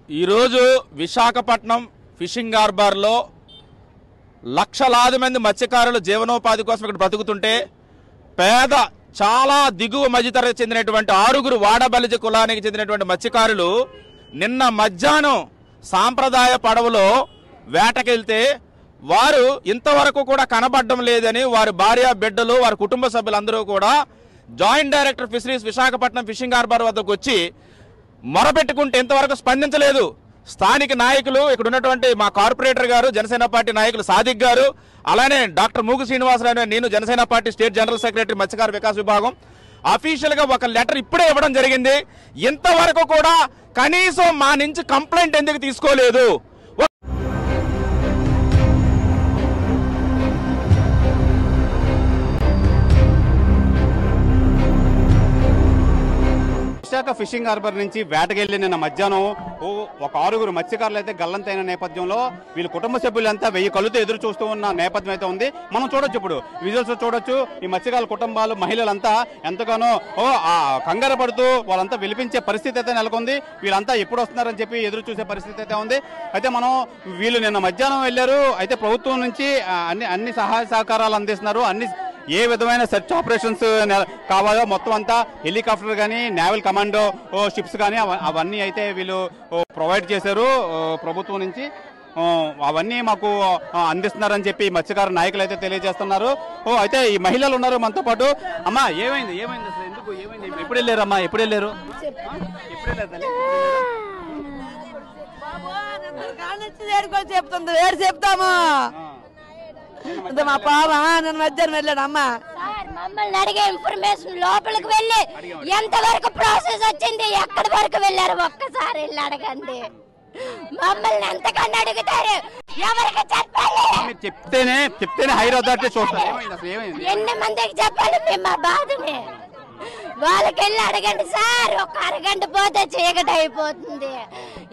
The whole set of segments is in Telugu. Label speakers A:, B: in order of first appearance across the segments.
A: ఈరోజు విశాఖపట్నం ఫిషింగ్ హార్బర్లో లక్షలాది మంది మత్స్యకారులు జీవనోపాధి కోసం ఇక్కడ బ్రతుకుతుంటే పేద చాలా దిగువ మధ్యతరగతి చెందినటువంటి 6 వాడబలిజ కులానికి చెందినటువంటి మత్స్యకారులు నిన్న మధ్యాహ్నం సాంప్రదాయ పడవలో వేటకెళ్తే వారు ఇంతవరకు కూడా కనబడడం లేదని వారి భార్య బిడ్డలు వారి కుటుంబ సభ్యులందరూ కూడా joint director fisheries Visakhapatnam fishing harbour వద్దకు వచ్చి మొరపెట్టుకుంటే ఇంతవరకు స్పందించలేదు. స్థానిక నాయకులు ఇక్కడ ఉన్నటువంటి మా కార్పొరేటర్ గారు జనసేన పార్టీ నాయకులు సాదిక్ గారు, అలానే డాక్టర్ మూగు శ్రీనివాసరావు నేను Janasena party state general secretary మత్స్యకార వికాస్ విభాగం అఫీషియల్ గా ఒక లెటర్ ఇప్పుడే ఇవ్వడం జరిగింది. ఇంతవరకు కూడా కనీసం మా నుంచి కంప్లైంట్ ఎందుకు తీసుకోలేదు?
B: విశాఖ ఫిషింగ్ హార్బర్ నుంచి వేటకెళ్లి నిన్న మధ్యాహ్నం ఒక 6 మత్స్యకారులు అయితే గల్లంతైన నేపథ్యంలో వీళ్ళ కుటుంబ సభ్యులంతా 1000 కళ్ళుతో ఎదురు చూస్తూ ఉన్న నేపథ్యం అయితే ఉంది. మనం చూడొచ్చు, ఇప్పుడు విజువల్స్ చూడొచ్చు. ఈ మత్స్యకారుల కుటుంబాలు మహిళలంతా ఎంతగానో కంగారు పడుతూ వాళ్ళంతా విలిపించే పరిస్థితి అయితే నెలకొంది. వీళ్ళంతా ఎప్పుడు వస్తున్నారని చెప్పి ఎదురు చూసే పరిస్థితి అయితే ఉంది. అయితే మనం వీళ్ళు నిన్న మధ్యాహ్నం వెళ్ళారు. అయితే ప్రభుత్వం నుంచి అన్ని సహాయ సహకారాలు అందిస్తున్నారు. ఏ విధమైన సెర్చ్ ఆపరేషన్స్ కావాలో మొత్తం అంతా హెలికాప్టర్ కానీ నేవల్ కమాండో షిప్స్ కానీ అవన్నీ అయితే వీళ్ళు ప్రొవైడ్ చేశారు ప్రభుత్వం నుంచి. అవన్నీ మాకు అందిస్తున్నారని చెప్పి మత్స్యకార నాయకులు అయితే తెలియజేస్తున్నారు. అయితే ఈ మహిళలు ఉన్నారు మనతో పాటు. అమ్మా, ఏమైంది అసలు, ఎందుకు ఏమైంది? ఎప్పుడు వెళ్ళారమ్మా? ఎప్పుడు వెళ్ళారు?
C: చెప్తాము మా పాప నన్ను మధ్యాహ్నం వెళ్ళాడు. అమ్మా
D: మమ్మల్ని అడిగే ఇన్ఫర్మేషన్ లోపలికి వెళ్ళి ఎంతవరకు ప్రాసెస్ వచ్చింది, ఎక్కడి వరకు వెళ్ళారు ఒక్కసారి వెళ్ళి అడగండి. మమ్మల్ని ఎంతకన్నా అడుగుతారు, ఎవరికి చెప్పాలి?
B: చెప్తేనే హైర్ అథారిటీ చూస్తారు.
D: ఎన్ని మందికి చెప్పాలి మేము మా బాధని? వాళ్ళకి వెళ్ళి అడగండి సార్. ఒక అరగంట పోతే చీకటి అయిపోతుంది.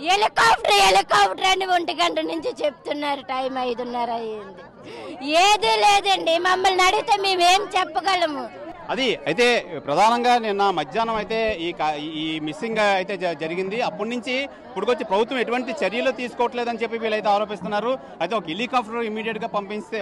D: హెలికాప్టర్ అని 1 గంట నుంచి చెప్తున్నారు. టైం 5:30 అయ్యింది. ఏది లేదండి. మమ్మల్ని అడిగితే మేమేం చెప్పగలము?
B: అయితే ప్రధానంగా నిన్న మధ్యాహ్నం అయితే ఈ మిస్సింగ్ అయితే జరిగింది. అప్పటి నుంచి ఇప్పుడుకొచ్చి ప్రభుత్వం ఎటువంటి చర్యలు తీసుకోవట్లేదని చెప్పి వీళ్ళైతే ఆరోపిస్తున్నారు. అయితే ఒక హెలికాప్టర్ ఇమీడియట్ గా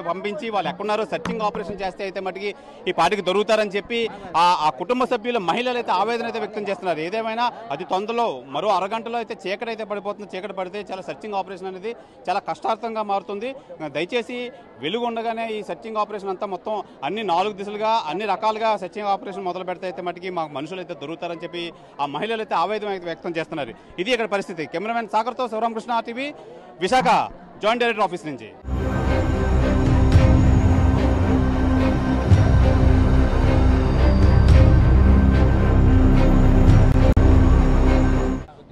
B: పంపించి వాళ్ళు ఎక్కడున్నారో సర్చింగ్ ఆపరేషన్ చేస్తే అయితే మటుకి ఈ పాటికి దొరుకుతారని చెప్పి ఆ కుటుంబ సభ్యుల మహిళలు అయితే ఆవేదన అయితే వ్యక్తం చేస్తున్నారు. ఏదేమైనా అది తొందరలో మరో అరగంటలో అయితే చీకటి అయితే పడిపోతుంది. చీకటి పడితే చాలా సర్చింగ్ ఆపరేషన్ అనేది చాలా కష్టార్థంగా మారుతుంది. దయచేసి వెలుగు ఉండగానే ఈ సర్చింగ్ ఆపరేషన్ అంతా మొత్తం అన్ని 4 దిశలుగా అన్ని రకాలుగా సర్చింగ్ ఆపరేషన్ మొదలు పెడితే అయితే మటుకి మాకు మనుషులు అయితే దొరుకుతారని చెప్పి ఆ మహిళలు అయితే ఆవేదన అయితే వ్యక్తం చేస్తున్నారు. ఇది ఇక్కడ పరిస్థితి. కెమెరామెన్ సాగర్తో Sivaramakrishna, TV, Visakha joint director office నుంచి.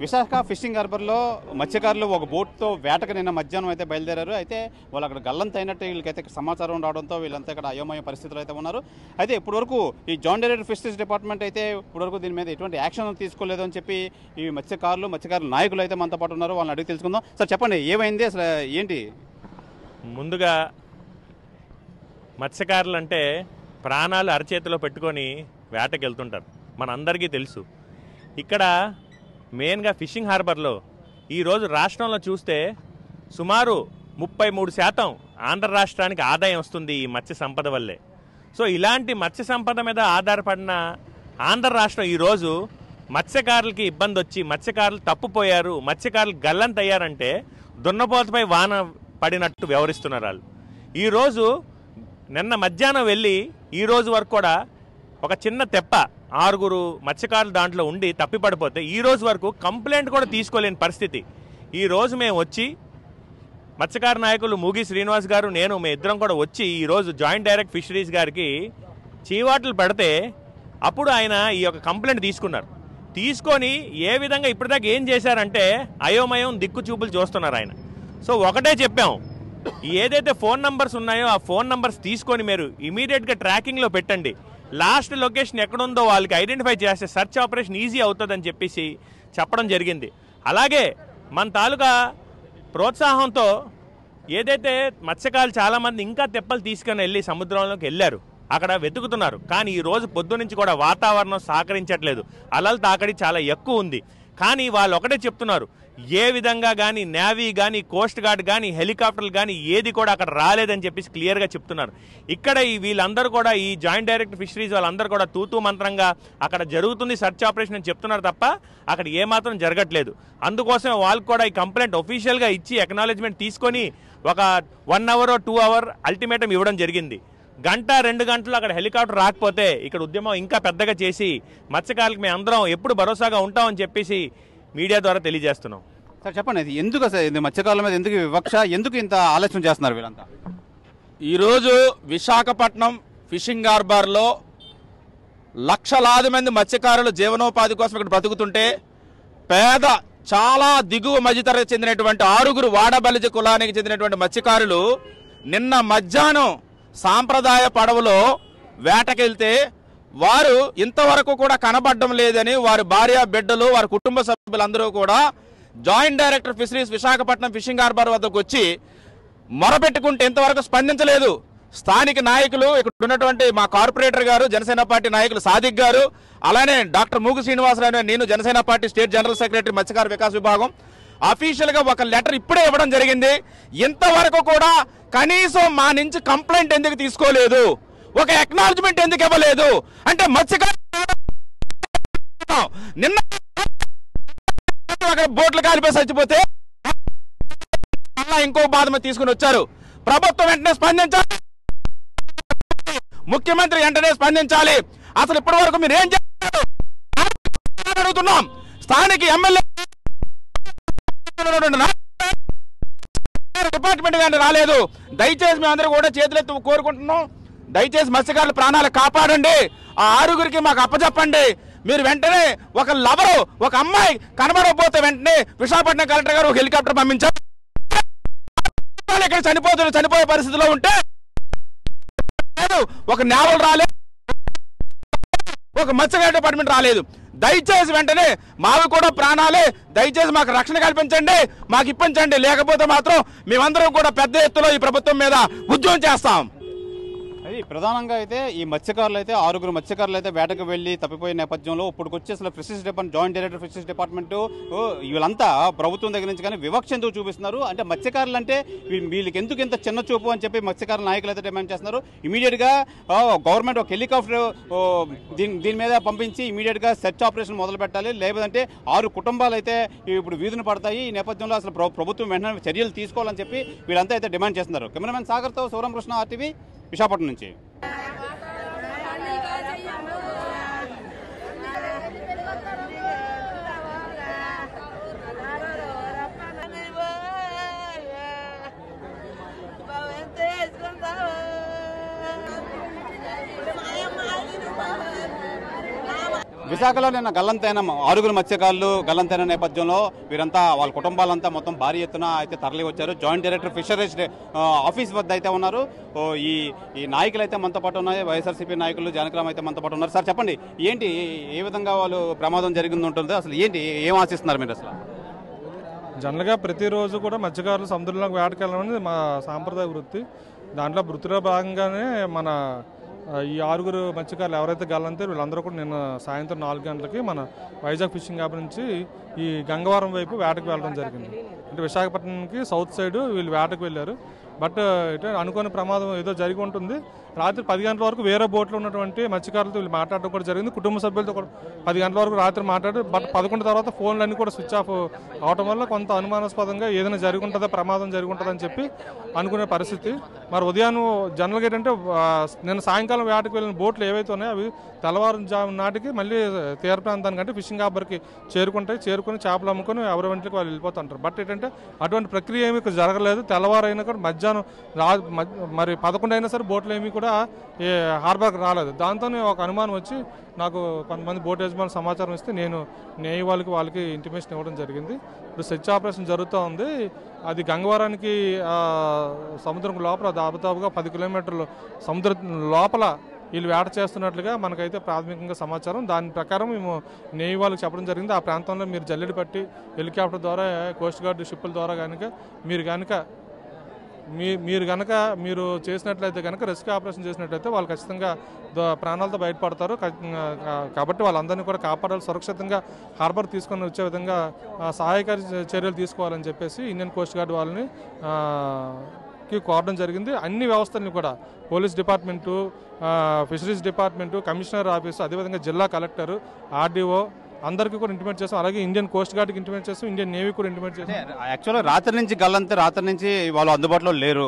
B: విశాఖ ఫిషింగ్ హార్బర్లో మత్స్యకారులు ఒక బోట్తో వేటకు నిన్న మధ్యాహ్నం అయితే బయలుదేరారు. అయితే వాళ్ళు అక్కడ గల్లంత అయినట్టు వీళ్ళకైతే సమాచారం రావడంతో వీళ్ళంతా ఇక్కడ అయోమయ పరిస్థితులు అయితే ఉన్నారు. అయితే ఇప్పటివరకు ఈ జాయింట్ డైరెక్టర్ ఫిషరీస్ డిపార్ట్మెంట్ అయితే ఇప్పటివరకు దీని మీద ఎటువంటి యాక్షన్ తీసుకోలేదు అని చెప్పి ఈ మత్స్యకారుల నాయకులు అయితే మనతో పాటు ఉన్నారు. వాళ్ళని అడిగి తెలుసుకుందాం. సార్ చెప్పండి, ఏమైంది అసలు, ఏంటి?
E: ముందుగా మత్స్యకారులు అంటే ప్రాణాలు అరచేతిలో పెట్టుకొని వేటకి వెళ్తుంటారు, మనందరికీ తెలుసు. ఇక్కడ మెయిన్గా ఫిషింగ్ హార్బర్లో ఈరోజు రాష్ట్రంలో చూస్తే సుమారు 33% ఆంధ్ర రాష్ట్రానికి ఆదాయం వస్తుంది ఈ మత్స్య సంపద వల్లే. సో ఇలాంటి మత్స్య సంపద మీద ఆధారపడిన ఆంధ్ర రాష్ట్రం ఈరోజు మత్స్యకారులకి ఇబ్బంది వచ్చి మత్స్యకారులు తప్పుపోయారు, మత్స్యకారులు గల్లంతయ్యారంటే దున్నపోతపై వాన పడినట్టు వ్యవహరిస్తున్నారు వాళ్ళు. ఈరోజు నిన్న మధ్యాహ్నం వెళ్ళి ఈరోజు వరకు కూడా ఒక చిన్న తెప్ప 6 మత్స్యకారులు దాంట్లో ఉండి తప్పిపడిపోతే ఈరోజు వరకు కంప్లైంట్ కూడా తీసుకోలేని పరిస్థితి. ఈరోజు మేము వచ్చి మత్స్యకార నాయకులు మూగి శ్రీనివాస్ గారు నేను ఇద్దరం కూడా వచ్చి ఈరోజు జాయింట్ డైరెక్ట్ ఫిషరీస్ గారికి చీవాట్లు పెడితే అప్పుడు ఆయన ఈ యొక్క కంప్లైంట్ తీసుకొని ఏ విధంగా ఇప్పటిదాకా ఏం చేశారంటే అయోమయం దిక్కు చూపులు చూస్తున్నారు ఆయన. సో ఒకటే చెప్పాం, ఏదైతే ఫోన్ నంబర్స్ ఉన్నాయో ఆ ఫోన్ నంబర్స్ తీసుకొని మీరు ఇమీడియట్గా ట్రాకింగ్లో పెట్టండి. లాస్ట్ లొకేషన్ ఎక్కడుందో వాళ్ళకి ఐడెంటిఫై చేస్తే సర్చ్ ఆపరేషన్ ఈజీ అవుతుందని చెప్పేసి చెప్పడం జరిగింది. అలాగే మన తాలూకా ప్రోత్సాహంతో ఏదైతే మత్స్యకారులు చాలామంది ఇంకా తెప్పలు తీసుకొని వెళ్ళి సముద్రంలోకి వెళ్ళారు, అక్కడ వెతుకుతున్నారు. కానీ ఈ రోజు పొద్దునుంచి కూడా వాతావరణం సహకరించట్లేదు, అలల తాకడి చాలా ఎక్కువ ఉంది. కానీ వాళ్ళు ఒకటే చెప్తున్నారు, ఏ విధంగా కానీ నేవీ కానీ కోస్ట్ గార్డ్ కానీ హెలికాప్టర్లు కానీ ఏది కూడా అక్కడ రాలేదని చెప్పేసి క్లియర్గా చెప్తున్నారు. ఇక్కడ వీళ్ళందరూ కూడా ఈ జాయింట్ డైరెక్టర్ ఫిషరీస్ వాళ్ళందరూ కూడా తూతూ మంత్రంగా అక్కడ జరుగుతుంది సర్చ్ ఆపరేషన్ అని చెప్తున్నారు తప్ప అక్కడ ఏమాత్రం జరగట్లేదు. అందుకోసం వాళ్ళకి కూడా ఈ కంప్లైంట్ ఒఫీషియల్గా ఇచ్చి అక్నాలెడ్జ్మెంట్ తీసుకొని ఒక 1 hour or 2 hour అల్టిమేటం ఇవ్వడం జరిగింది. 1-2 గంటలు అక్కడ హెలికాప్టర్ రాకపోతే ఇక్కడ ఉద్యమం ఇంకా పెద్దగా చేసి మత్స్యకారులకు మేము అందరం ఎప్పుడు భరోసాగా ఉంటామని చెప్పేసి మీడియా ద్వారా తెలియజేస్తున్నాం.
B: సార్ చెప్పండి, ఇది ఎందుకు సార్ ఇది మత్స్యకారుల మీద ఎందుకు వివక్ష, ఎందుకు ఇంత ఆలస్యం చేస్తున్నారు వీళ్ళంతా?
A: ఈరోజు విశాఖపట్నం ఫిషింగ్ హార్బర్లో లక్షలాది మంది మత్స్యకారులు జీవనోపాధి కోసం ఇక్కడ బ్రతుకుతుంటే పేద చాలా దిగువ మధ్యతరగతి చెందినటువంటి 6 వాడబలిజ కులానికి చెందినటువంటి మత్స్యకారులు నిన్న మధ్యాహ్నం సాంప్రదాయ పడవలో వేటకెళ్తే వారు ఇంతవరకు కూడా కనబడడం లేదని వారి భార్య బిడ్డలు వారి కుటుంబ సభ్యులందరూ కూడా joint director fisheries Visakhapatnam fishing harbour వద్దకు వచ్చి మొరపెట్టుకుంటే ఇంతవరకు స్పందించలేదు. స్థానిక నాయకులు ఇక్కడ ఉన్నటువంటి మా కార్పొరేటర్ గారు జనసేన పార్టీ నాయకులు సాదిక్ గారు, అలానే డాక్టర్ మూగు శ్రీనివాసరావు నేను Janasena party state general secretary మత్స్యకార వికాస్ విభాగం అఫీషియల్ గా ఒక లెటర్ ఇప్పుడే ఇవ్వడం జరిగింది. ఇంతవరకు కూడా కనీసం మా నుంచి కంప్లైంట్ ఎందుకు తీసుకోలేదు, ఒక అక్నాలెడ్జ్మెంట్ ఎందుకు ఇవ్వలేదు అంటే మత్స్యకారు నిన్న బోట్లు కాలిపోయి చచ్చిపోతే ఇంకో బాధ తీసుకుని వచ్చారు. ప్రభుత్వం వెంటనే స్పందించాలి, ముఖ్యమంత్రి వెంటనే స్పందించాలి. అసలు ఇప్పటి వరకు మీరు ఏం చేస్తారు అడుగుతున్నాం. స్థానిక ఎమ్మెల్యే డిపార్ట్మెంట్ కానీ రాలేదు. దయచేసి మేము అందరూ కూడా చేతులెత్తి కోరుకుంటున్నాం, దయచేసి మత్స్యకారుల ప్రాణాలు కాపాడండి. ఆ 6 మాకు అప్పచెప్పండి. మీరు వెంటనే ఒక లవరు ఒక అమ్మాయి కనబడకపోతే వెంటనే విశాఖపట్నం కలెక్టర్ గారు ఒక హెలికాప్టర్ పంపించారు. ఇక్కడ చనిపోయే పరిస్థితిలో ఉంటే ఒక నేవల్ రాలేదు, ఒక మత్స్యకార డిపార్ట్మెంట్ రాలేదు. దయచేసి వెంటనే మావి కూడా ప్రాణాలే, దయచేసి మాకు రక్షణ కల్పించండి, మాకు ఇప్పించండి. లేకపోతే మాత్రం మేమందరం కూడా పెద్ద ఎత్తులో ఈ ప్రభుత్వం మీద ఉద్యమం చేస్తాం.
B: అది ప్రధానంగా అయితే ఈ మత్స్యకారులు అయితే 6 మత్స్యకారులు అయితే వేటకు వెళ్ళి తప్పిపోయే నేపథ్యంలో ఇప్పుడు వచ్చి అసలు fisheries department joint director fisheries department వీళ్ళంతా ప్రభుత్వం దగ్గర నుంచి కానీ వివక్ష ఎందుకు చూపిస్తున్నారు అంటే మత్స్యకారులు అంటే వీళ్ళకి ఎందుకు ఇంత చిన్న చూపు అని చెప్పి మత్స్యకారుల నాయకులు అయితే డిమాండ్ చేస్తున్నారు. ఇమీడియట్గా గవర్నమెంట్ ఒక హెలికాప్టర్ దీని మీద పంపించి ఇమీడియట్గా సెర్చ్ ఆపరేషన్ మొదలు పెట్టాలి. లేదంటే 6 కుటుంబాలు అయితే ఇప్పుడు వీధులు పడతాయి. ఈ నేపథ్యంలో అసలు ప్రభుత్వం వెంటనే చర్యలు తీసుకోవాలని చెప్పి వీళ్ళంతా అయితే డిమాండ్ చేస్తున్నారు. కెమెరామెన్ సాగర్తో శివరామకృష్ణ, RTV విశాఖపట్నం నుంచి. విశాఖలో నిన్న గల్లంతైన 6 మత్స్యకారులు గల్లంతైన నేపథ్యంలో వీరంతా వాళ్ళ కుటుంబాలంతా మొత్తం భారీ ఎత్తున అయితే తరలి వచ్చారు. జాయింట్ డైరెక్టర్ ఫిషరీస్ ఆఫీస్ వద్ద అయితే ఉన్నారు. ఈ నాయకులు అయితే మనతో పాటు ఉన్నాయి, వైఎస్ఆర్సీపీ నాయకులు జానకిరామ్ అయితే మనతో పాటు ఉన్నారు. సార్ చెప్పండి, ఏంటి ఏ విధంగా వాళ్ళు ప్రమాదం జరిగింది ఉంటుందో, అసలు ఏంటి ఏం ఆశిస్తున్నారు మీరు? అసలు
F: జనరల్గా ప్రతిరోజు కూడా మత్స్యకారులు సముద్రంలోకి వేటకెళ్ళడం మా సాంప్రదాయ వృత్తి. దాంట్లో వృత్తిలో భాగంగానే మన ఈ 6 మత్స్యకారులు ఎవరైతే గల్లంతే వీళ్ళందరూ కూడా నిన్న సాయంత్రం 4 గంటలకి మన వైజాగ్ ఫిషింగ్ హార్బర్ నుంచి ఈ గంగవరం వైపు వేటకు వెళ్ళడం జరిగింది. అంటే విశాఖపట్నంకి సౌత్ సైడ్ వీళ్ళు వేటకు వెళ్ళారు. బట్ అనుకోని ప్రమాదం ఏదో జరిగి ఉంటుంది. రాత్రి 10 గంటల వరకు వేరే బోట్లో ఉన్నటువంటి మత్స్యకారులతో వీళ్ళు మాట్లాడడం కూడా జరిగింది. కుటుంబ సభ్యులతో కూడా 10 గంటల వరకు రాత్రి మాట్లాడారు. బట్ 11 తర్వాత ఫోన్లన్నీ కూడా స్విచ్ ఆఫ్ అవడం వల్ల కొంత అనుమానాస్పదంగా ఏదైనా జరిగి ఉంటుందా, ప్రమాదం జరిగి ఉంటుందని చెప్పి అనుకునే పరిస్థితి. మరి ఉదయం జనరల్గా ఏంటంటే నిన్న సాయంకాలం వేటకు వెళ్ళిన బోట్లు ఏవైతే ఉన్నాయో అవి తెల్లవారుజాము నాటికి మళ్ళీ తీర ప్రాంతానికంటే ఫిషింగ్ హార్బర్కి చేరుకుని చేపలు అమ్ముకొని ఎవరి వెంటకి వాళ్ళు వెళ్ళిపోతుంటారు. బట్ ఏంటంటే అటువంటి ప్రక్రియ ఏమీ జరగలేదు. తెల్లవారైనా కూడా మధ్యాహ్నం మరి 11 అయినా సరే బోట్లు ఏమీ కూడా హార్బర్కి రాలేదు. దాంతోనే ఒక అనుమానం వచ్చి నాకు కొంతమంది బోట్ యజమానులు సమాచారం ఇస్తే నేను వాళ్ళకి ఇంటిమేషన్ ఇవ్వడం జరిగింది. ఇప్పుడు సెర్చ్ ఆపరేషన్ జరుగుతూ ఉంది. అది గంగవరానికి సముద్రం లోపల దాదాపుగా 10 కిలోమీటర్లు సముద్రం లోపల వీళ్ళు వేట చేస్తున్నట్లుగా మనకైతే ప్రాథమికంగా సమాచారం. దాని ప్రకారం మేము నేవీ వాళ్ళకి చెప్పడం జరిగింది. ఆ ప్రాంతంలో మీరు జల్లెడ పట్టి హెలికాప్టర్ ద్వారా కోస్ట్ గార్డ్ షిప్పుల ద్వారా కనుక మీరు కనుక మీరు కనుక మీరు చేసినట్లయితే కనుక రెస్క్యూ ఆపరేషన్ చేసినట్లయితే వాళ్ళు ఖచ్చితంగా ప్రాణాలతో బయటపడతారు. కాబట్టి వాళ్ళందరినీ కూడా కాపాడాలి, సురక్షితంగా హార్బర్ తీసుకొని వచ్చే విధంగా సహాయకారి చర్యలు తీసుకోవాలని చెప్పేసి ఇండియన్ కోస్ట్ గార్డ్ వాళ్ళని కోరడం జరిగింది. అన్ని వ్యవస్థల్ని కూడా police department, fisheries department, commissioner office, అదేవిధంగా జిల్లా కలెక్టర్, ఆర్డీఓ అందరికీ కూడా ఇంటిమేట్ చేస్తాం. అలాగే ఇండియన్ కోస్ట్ గార్డ్కి ఇంటిమేట్ చేస్తాం, ఇండియన్ నేవీ కూడా ఇంటిమేట్ చేస్తాం.
B: యాక్చువల్గా రాత్రి నుంచి గల్లంతే, రాత్రి నుంచి వాళ్ళు అందుబాటులో లేరు.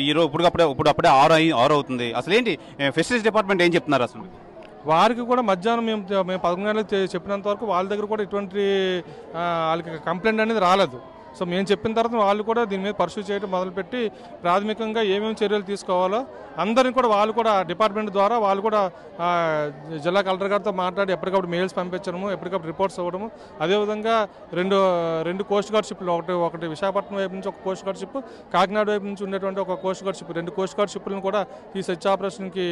B: ఈరోజు ఇప్పుడప్పుడే 6 అవుతుంది. అసలు ఏంటి ఫిషరీస్ డిపార్ట్మెంట్ ఏం చెప్తున్నారు అసలు?
F: వారికి కూడా మధ్యాహ్నం మేము 11 గంటలకు చెప్పినంత వరకు వాళ్ళ దగ్గర కూడా ఇటువంటి వాళ్ళకి కంప్లైంట్ అనేది రాలేదు. సో మేము చెప్పిన తర్వాత వాళ్ళు కూడా దీని మీద పర్సూ చేయడం మొదలుపెట్టి ప్రాథమికంగా ఏమేమి చర్యలు తీసుకోవాలో అందరినీ కూడా వాళ్ళు కూడా డిపార్ట్మెంట్ ద్వారా వాళ్ళు కూడా జిల్లా కలెక్టర్ గారితో మాట్లాడి ఎప్పటికప్పుడు మెయిల్స్ పంపించడము, ఎప్పటికప్పుడు రిపోర్ట్స్ ఇవ్వడము. అదేవిధంగా రెండు కోస్ట్ గార్డ్ షిప్లు, ఒకటి విశాఖపట్నం వైపు నుంచి ఒక కోస్ట్ గార్డ్ షిప్, కాకినాడ వైపు నుంచి ఉండేటువంటి ఒక coast guard ship, 2 coast guard షిప్లను కూడా ఈ సెర్చ్ ఆపరేషన్కి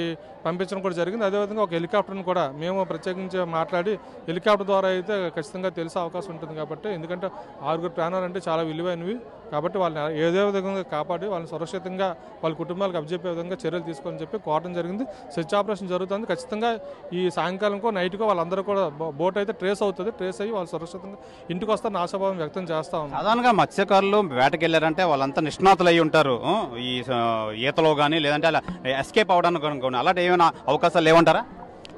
F: పంపించడం కూడా జరిగింది. అదేవిధంగా ఒక హెలికాప్టర్ని కూడా మేము ప్రత్యేకించి మాట్లాడి హెలికాప్టర్ ద్వారా అయితే ఖచ్చితంగా తెలిసే అవకాశం ఉంటుంది. కాబట్టి ఎందుకంటే 6 ప్రాణాలు అంటే చాలా విలువైనవి. కాబట్టి వాళ్ళని ఏదో విధంగా కాపాడి వాళ్ళని సురక్షితంగా వాళ్ళ కుటుంబాలకు అప్పచెప్పే విధంగా చర్యలు తీసుకొని చెప్పి కోరడం జరిగింది. సెర్చ్ ఆపరేషన్ జరుగుతుంది. ఖచ్చితంగా ఈ సాయంకాలంకో నైట్కో వాళ్ళందరూ కూడా బోట్ అయితే ట్రేస్ అవుతుంది. ట్రేస్ అయ్యి వాళ్ళు సురక్షితంగా ఇంటికి వస్తారని ఆశాభావం వ్యక్తం చేస్తా ఉన్నాం.
B: సాధారణంగా మత్స్యకారులు వేటకి వెళ్ళారంటే వాళ్ళంతా నిష్ణాతులు అయి ఉంటారు. ఈ ఈతలో కానీ లేదంటే అలా ఎస్కేప్ అవడానికి అలాంటి ఏమైనా అవకాశాలు లేవంటారా?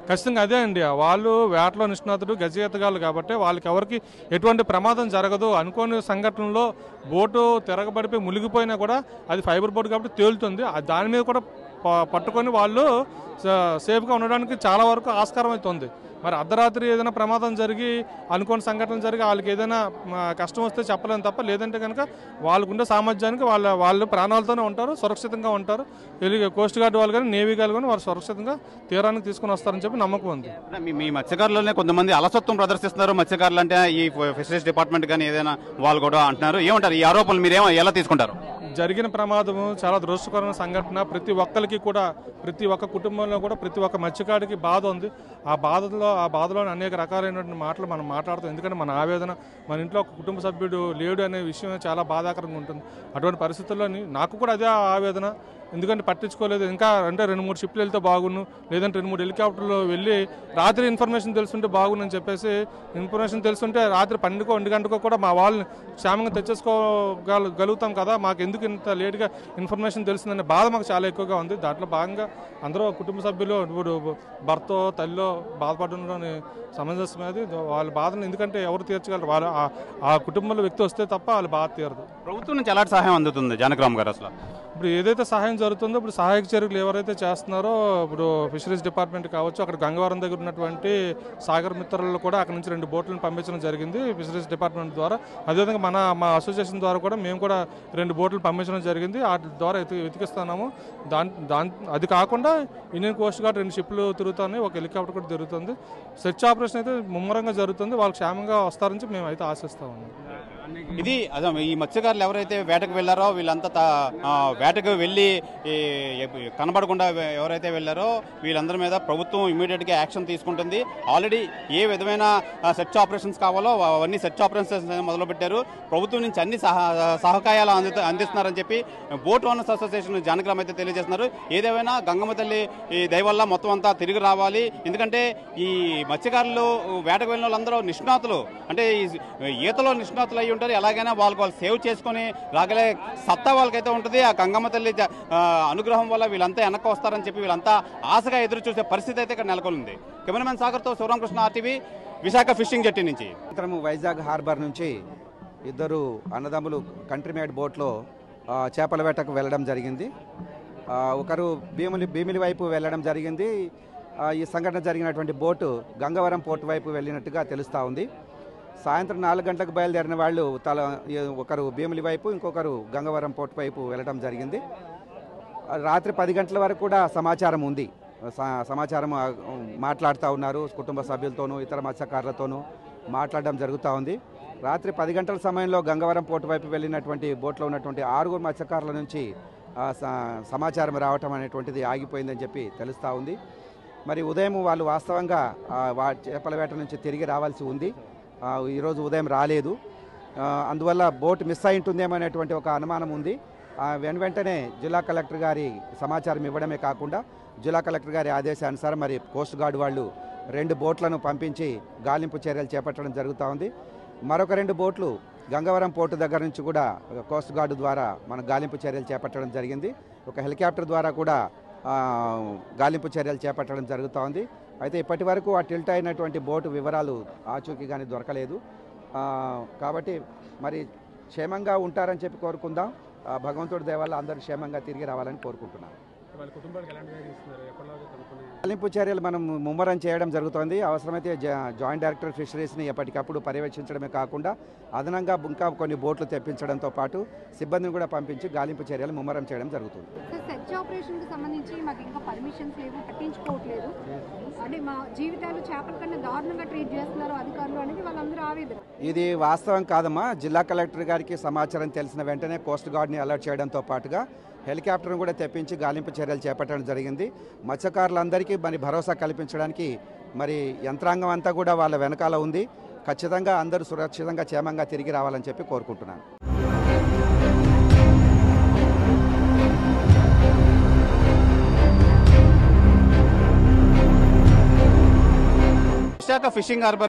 F: ఖచ్చితంగా అదే అండి, వాళ్ళు వేటలో నిష్ణాతుడు, గజఈతగాళ్ళు కాబట్టి వాళ్ళకి ఎవరికి ఎటువంటి ప్రమాదం జరగదు. అనుకోని సంఘటనలో బోటు తిరగబడిపోయి మునిగిపోయినా కూడా అది ఫైబర్ బోట్ కాబట్టి తేలుతుంది. దాని మీద కూడా పట్టుకొని వాళ్ళు సేఫ్గా ఉండడానికి చాలా వరకు ఆస్కారం అవుతుంది. మరి అర్ధరాత్రి ఏదైనా ప్రమాదం జరిగి అనుకోని సంఘటన జరిగి వాళ్ళకి ఏదైనా కష్టం వస్తే చెప్పలేము తప్ప, లేదంటే కనుక వాళ్ళకుండే సామర్థ్యానికి వాళ్ళు ప్రాణాలతోనే ఉంటారు, సురక్షితంగా ఉంటారు. కోస్ట్ గార్డ్ వాళ్ళు కానీ నేవీ గారు కానీ వాళ్ళు సురక్షితంగా తీరానికి తీసుకుని వస్తారని చెప్పి నమ్మకం ఉంది.
B: మీ మత్స్యకారులనే కొంతమంది అలసత్వం ప్రదర్శిస్తున్నారు. మత్స్యకారులు అంటే ఈ ఫిషరీస్ డిపార్ట్మెంట్ కానీ ఏదైనా వాళ్ళు కూడా అంటున్నారు. ఏమంటారు ఈ ఆరోపణలు మీరేమో ఎలా తీసుకుంటారు?
F: జరిగిన ప్రమాదము చాలా దురదృష్టకరమైన సంఘటన. ప్రతి ఒక్కరికి కూడా, ప్రతి ఒక్క కుటుంబంలో కూడా ప్రతి ఒక్క మత్స్యకాడికి బాధ ఉంది. ఆ బాధలో అనేక రకాలైనటువంటి మాటలు మనం మాట్లాడుతాం. ఎందుకంటే మన ఆవేదన, మన ఇంట్లో ఒక కుటుంబ సభ్యుడు లేడు అనే విషయం చాలా బాధాకరంగా ఉంటుంది. అటువంటి పరిస్థితుల్లోని నాకు కూడా అదే ఆవేదన. ఎందుకంటే పట్టించుకోలేదు. ఇంకా అంటే 2-3 షిప్లు వెళ్తే బాగుండు, లేదంటే 2-3 హెలికాప్టర్లు వెళ్ళి రాత్రి ఇన్ఫర్మేషన్ తెలుసుంటే బాగుందని చెప్పేసి, ఇన్ఫర్మేషన్ తెలుసుంటే రాత్రి 12-1 గంటకో కూడా మా వాళ్ళని క్షేమంగా తెచ్చేసుకోగలుగుతాం కదా, మాకు ఎందుకు ఇంత లేట్గా ఇన్ఫర్మేషన్ తెలిసిందనే బాధ మాకు చాలా ఎక్కువగా ఉంది. దాంట్లో భాగంగా అందరూ కుటుంబ సభ్యులు, ఇప్పుడు భర్తో తల్లిలో బాధపడడం సమంజసం. అది వాళ్ళ బాధను ఎందుకంటే ఎవరు తీర్చగలరు? వాళ్ళు ఆ కుటుంబంలో వ్యక్తి వస్తే తప్ప వాళ్ళ బాధ తీరదు.
B: ప్రభుత్వం నుంచి ఎలాంటి సహాయం అందుతుంది జానకిరామ్ గారు? అసలు
F: ఇప్పుడు ఏదైతే సహాయం జరుగుతుందో, ఇప్పుడు సహాయక చర్యలు ఎవరైతే చేస్తున్నారో, ఇప్పుడు ఫిషరీస్ డిపార్ట్మెంట్ కావచ్చు, అక్కడ గంగవరం దగ్గర ఉన్నటువంటి సాగర్ మిత్రులు కూడా అక్కడ నుంచి 2 బోట్లను పంపించడం జరిగింది ఫిషరీస్ డిపార్ట్మెంట్ ద్వారా. అదేవిధంగా మా అసోసియేషన్ ద్వారా కూడా మేము కూడా 2 బోట్లు పంపించడం జరిగింది. వాటి ద్వారా వెతికిస్తున్నాము. అది కాకుండా ఇండియన్ కోస్ట్ గార్డ్ 2 షిప్లు తిరుగుతున్నాయి, ఒక హెలికాప్టర్ కూడా తిరుగుతుంది. సెర్చ్ ఆపరేషన్ అయితే ముమ్మరంగా జరుగుతుంది. వాళ్ళు క్షేమంగా వస్తారని మేము అయితే ఆశిస్తాము.
B: ఇది అదే ఈ మత్స్యకారులు ఎవరైతే వేటకు వెళ్ళారో వీళ్ళంతా వేటకు వెళ్ళి కనబడకుండా ఎవరైతే వెళ్ళారో వీళ్ళందరి మీద ప్రభుత్వం ఇమీడియట్గా యాక్షన్ తీసుకుంటుంది. ఆల్రెడీ ఏ విధమైన సెర్చ్ ఆపరేషన్స్ కావాలో అవన్నీ సెర్చ్ ఆపరేషన్స్ మొదలుపెట్టారు. ప్రభుత్వం నుంచి అన్ని సహకారాలు అందిస్తున్నారని చెప్పి బోట్ ఓనర్స్ అసోసియేషన్ జానకిరామ్ అయితే తెలియజేస్తున్నారు. ఏదేమైనా గంగమ్మ తల్లి ఈ దయవల్ల మొత్తం అంతా తిరిగి రావాలి. ఎందుకంటే ఈ మత్స్యకారులు వేటకు వెళ్ళిన వాళ్ళందరూ నిష్ణాతులు, అంటే ఈతలో నిష్ణాతులు అయ్యి ఉంటారు. ఎలాగైనా వాళ్ళు సేవ్ చేసుకుని రాగలే సత్తా వాళ్ళకైతే ఉంటుంది. ఆ గంగమ్మ తల్లి అనుగ్రహం వల్ల వీళ్ళంతా వెనక్కి వస్తారని చెప్పి వీళ్ళంతా ఆశగా ఎదురు చూసే పరిస్థితి అయితే ఇక్కడ నెలకొంది. కెమెరామెన్ సాగర్తో Sivaramakrishna, RTV, Visakha fishing jetty నుంచి.
G: వైజాగ్ హార్బర్ నుంచి 2 అన్నదమ్ములు కంట్రీమేడ్ బోట్లో చేపల వేటకు వెళ్ళడం జరిగింది. ఒకరు భీమిలి వైపు వెళ్ళడం జరిగింది. ఈ సంఘటన జరిగినటువంటి బోటు గంగవరం పోర్టు వైపు వెళ్ళినట్టుగా తెలుస్తూ ఉంది. సాయంత్రం 4 గంటలకు బయలుదేరిన వాళ్ళు ఒకరు భీమిలి వైపు, ఇంకొకరు గంగవరం పోర్టు వైపు వెళ్ళడం జరిగింది. రాత్రి 10 గంటల వరకు కూడా సమాచారం ఉంది. సమాచారం మాట్లాడుతూ ఉన్నారు. కుటుంబ సభ్యులతోనూ ఇతర మత్స్యకారులతోనూ మాట్లాడడం జరుగుతూ ఉంది. రాత్రి 10 గంటల సమయంలో గంగవరం పోర్టు వైపు వెళ్ళినటువంటి బోట్లో ఉన్నటువంటి 6 మత్స్యకారుల నుంచి సమాచారం రావటం అనేటువంటిది ఆగిపోయిందని చెప్పి తెలుస్తూ ఉంది. మరి ఉదయం వాళ్ళు వాస్తవంగా చేపల వేట నుంచి తిరిగి రావాల్సి ఉంది. ఈరోజు ఉదయం రాలేదు. అందువల్ల బోట్ మిస్ అయి ఉంటుందేమో అనేటువంటి ఒక అనుమానం ఉంది. వెంటనే జిల్లా కలెక్టర్ గారి సమాచారం ఇవ్వడమే కాకుండా జిల్లా కలెక్టర్ గారి ఆదేశానుసారం మరి కోస్ట్ గార్డ్ వాళ్ళు 2 బోట్లను పంపించి గాలింపు చర్యలు చేపట్టడం జరుగుతూ ఉంది. మరొక 2 బోట్లు గంగవరం పోర్టు దగ్గర నుంచి కూడా కోస్ట్ గార్డు ద్వారా మన గాలింపు చర్యలు చేపట్టడం జరిగింది. ఒక హెలికాప్టర్ ద్వారా కూడా గాలింపు చర్యలు చేపట్టడం జరుగుతూ ఉంది. అయితే ఇప్పటి వరకు ఆ టిల్ట్ అయినటువంటి బోటు వివరాలు ఆచూకీ కానీ దొరకలేదు. కాబట్టి మరి క్షేమంగా ఉంటారని చెప్పి కోరుకుందాం. భగవంతుడి దయ వల్ల అందరూ క్షేమంగా తిరిగి రావాలని కోరుకుంటున్నాను. గాలింపు చర్యలు మనం ముమ్మరం చేయడం జరుగుతోంది. అవసరమైతే జాయింట్ డైరెక్టర్ ఫిషరీస్ని ఎప్పటికప్పుడు పర్యవేక్షించడమే కాకుండా అదనంగా ఇంకా కొన్ని బోట్లు తెప్పించడంతో పాటు సిబ్బందిని కూడా పంపించి గాలింపు చర్యలు ముమ్మరం చేయడం జరుగుతుంది.
H: సెర్చ్ ఆపరేషన్కి సంబంధించి మాకు ఇంకా పర్మిషన్స్ లేవు, పట్టించుకోవట్లేదు. అంటే మా జీవితాలు చేపల కన్నా దారుణంగా ట్రీట్ చేస్తున్నారు అధికారులు అనేది వాళ్ళందరూ ఆవేదన. ఇది
G: వాస్తవం కాదమ్మా. జిల్లా కలెక్టర్ గారికి సమాచారం తెలిసిన వెంటనే కోస్ట్ గార్డ్ని అలర్ట్ చేయడంతో పాటుగా హెలికాప్టర్ను కూడా తెప్పించి గాలింపు చర్యలు చేపట్టడం జరిగింది. మత్స్యకారులందరికీ మరి భరోసా కల్పించడానికి మరి యంత్రాంగం అంతా కూడా వాళ్ళ వెనకాల ఉంది. ఖచ్చితంగా అందరూ సురక్షితంగా క్షేమంగా తిరిగి రావాలని చెప్పి కోరుకుంటున్నాను.
B: Visakha fishing harbour